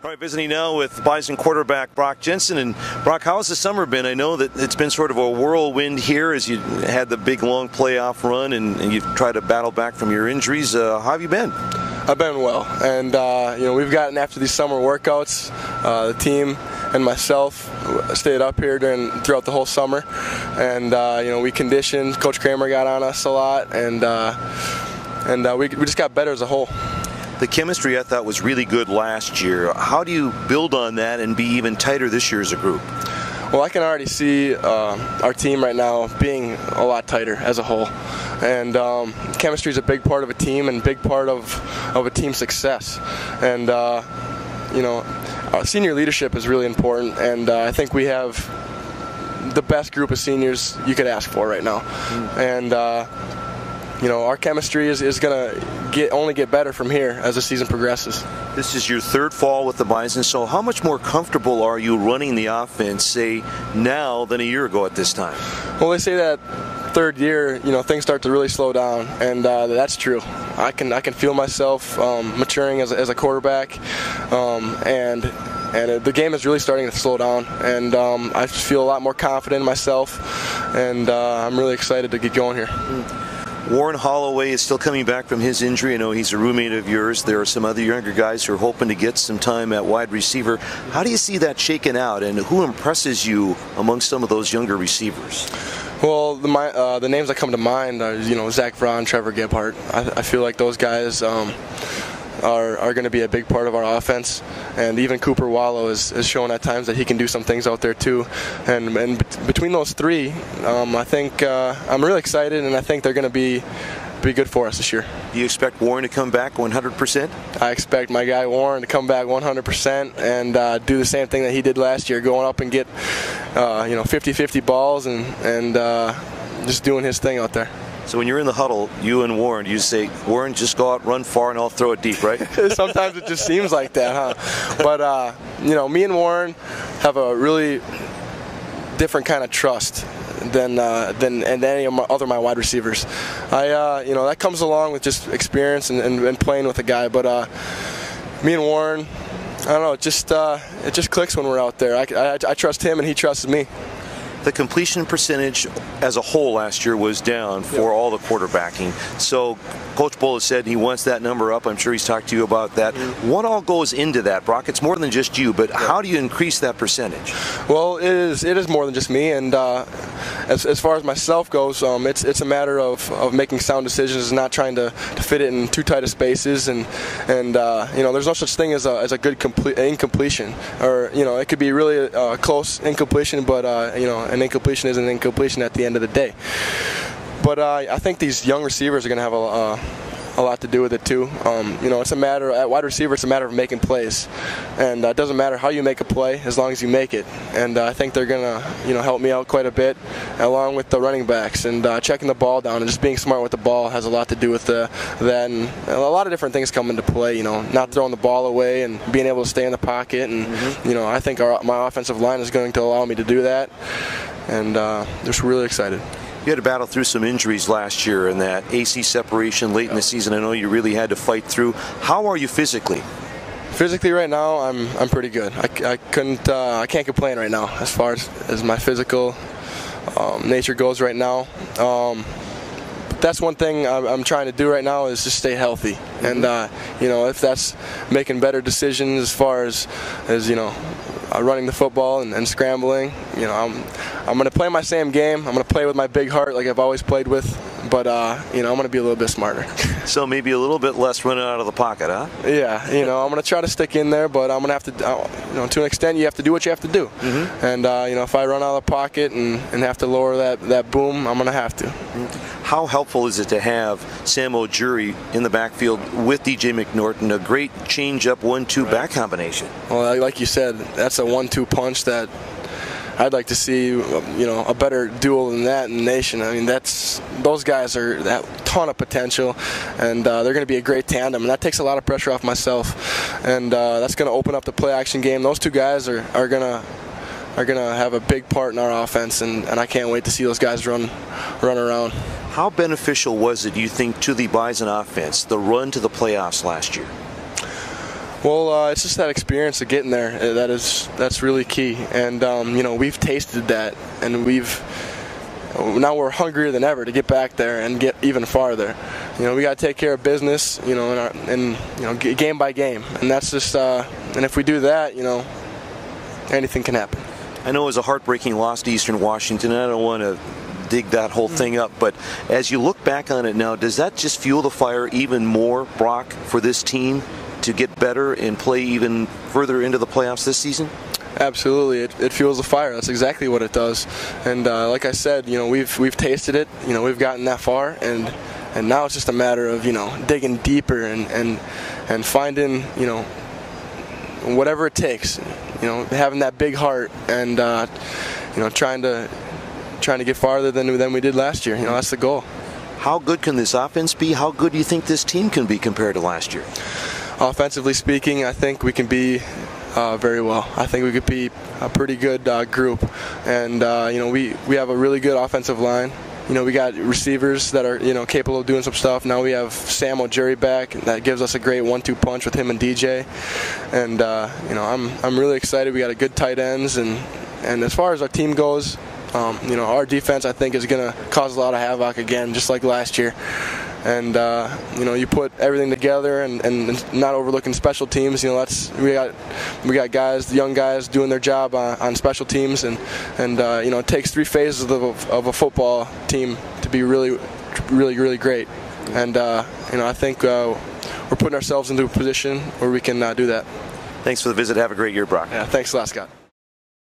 All right, visiting now with Bison quarterback Brock Jensen. And Brock, how has the summer been? I know that it's been sort of a whirlwind here as you had the big long playoff run and you've tried to battle back from your injuries. How have you been? I've been well, and we've gotten after these summer workouts. The team and myself stayed up here throughout the whole summer, and we conditioned. Coach Kramer got on us a lot, and we just got better as a whole. The chemistry I thought was really good last year. How do you build on that and be even tighter this year as a group? Well, I can already see our team right now being a lot tighter as a whole. And chemistry is a big part of a team and a big part of a team's success. And, senior leadership is really important. And I think we have the best group of seniors you could ask for right now. And, our chemistry is going to only get better from here as the season progresses. This is your third fall with the Bison, so how much more comfortable are you running the offense, say, now than a year ago at this time? Well, they say that third year, things start to really slow down, and that's true. I can feel myself maturing as a quarterback, and the game is really starting to slow down, and I feel a lot more confident in myself, and I'm really excited to get going here. Warren Holloway is still coming back from his injury. I know he's a roommate of yours. There are some other younger guys who are hoping to get some time at wide receiver. How do you see that shaken out, and who impresses you among some of those younger receivers? Well, the names that come to mind are, Zach Braun, Trevor Gebhart. I feel like those guys are going to be a big part of our offense, and even Cooper Wallow is showing at times that he can do some things out there too. And between those three, I think I'm really excited, and I think they're going to be good for us this year. Do you expect Warren to come back 100%? I expect my guy Warren to come back 100% and do the same thing that he did last year, going up and get 50-50 balls and just doing his thing out there. So when you're in the huddle, you and Warren, you say, Warren, just go out, run far, and I'll throw it deep, right? Sometimes it just seems like that, huh? But, me and Warren have a really different kind of trust than any of my wide receivers. That comes along with just experience and playing with a guy. But me and Warren, I don't know, it just clicks when we're out there. I trust him, and he trusts me. The completion percentage as a whole last year was down for all the quarterbacking. So Coach Bull has said he wants that number up. I'm sure he's talked to you about that. What all goes into that, Brock? It's more than just you, but how do you increase that percentage? Well, it is more than just me, and as far as myself goes, it's a matter of making sound decisions and not trying to fit it in too tight of spaces, and there's no such thing as a good incompletion, or it could be really a close incompletion, but an incompletion is an incompletion at the end of the day. But I think these young receivers are going to have a lot to do with it too. It's a matter at wide receiver. It's a matter of making plays, and it doesn't matter how you make a play as long as you make it. And I think they're going to help me out quite a bit, along with the running backs and checking the ball down and just being smart with the ball has a lot to do with that. And a lot of different things come into play. Not throwing the ball away and being able to stay in the pocket. And I think my offensive line is going to allow me to do that. And just really excited. You had to battle through some injuries last year and that AC separation late in the season. I know you really had to fight through. How are you physically? Physically right now, I'm pretty good. I can't complain right now as far as my physical nature goes right now. That's one thing I'm trying to do right now is just stay healthy. And if that's making better decisions as far as running the football and scrambling, I'm going to play my same game. I'm going to play with my big heart like I've always played with, but I'm going to be a little bit smarter. So maybe a little bit less running out of the pocket, huh? Yeah, I'm going to try to stick in there, but I'm going to have to, to an extent, you have to do what you have to do. And if I run out of the pocket and have to lower that boom, I'm going to have to. How helpful is it to have Sam O'Jury in the backfield with DJ McNorton, a great change-up 1-2 back combination? Well, like you said, that's a 1-2 punch that I'd like to see, a better duel than that in the nation. I mean, those guys are that ton of potential, and they're going to be a great tandem, and that takes a lot of pressure off myself, and that's going to open up the play-action game. Those two guys are going to have a big part in our offense, and I can't wait to see those guys run around. How beneficial was it, do you think, to the Bison offense, the run to the playoffs last year? Well, it's just that experience of getting there that's really key, and we've tasted that, and now we're hungrier than ever to get back there and get even farther. We got to take care of business, game by game, and that's just and if we do that, anything can happen. I know it was a heartbreaking loss to Eastern Washington. I don't want to dig that whole thing up, but as you look back on it now, does that just fuel the fire even more, Brock, for this team to get better and play even further into the playoffs this season? Absolutely, it fuels the fire. That's exactly what it does. And like I said, we've tasted it. We've gotten that far, and now it's just a matter of digging deeper and finding whatever it takes. Having that big heart and trying to get farther than we did last year. That's the goal. How good can this offense be? How good do you think this team can be compared to last year? Offensively speaking, I think we can be very well. I think we could be a pretty good group, and we have a really good offensive line. We got receivers that are capable of doing some stuff. Now we have Sam O'Jury back. That gives us a great 1-2 punch with him and DJ. And I'm really excited. We got a good tight ends, and as far as our team goes, our defense I think is going to cause a lot of havoc again, just like last year. And you put everything together and not overlooking special teams. We got guys, young guys, doing their job on special teams, and it takes 3 phases of a football team to be really, really, really great. And I think we're putting ourselves into a position where we can do that. Thanks for the visit. Have a great year, Brock. Yeah, thanks a lot, Scott.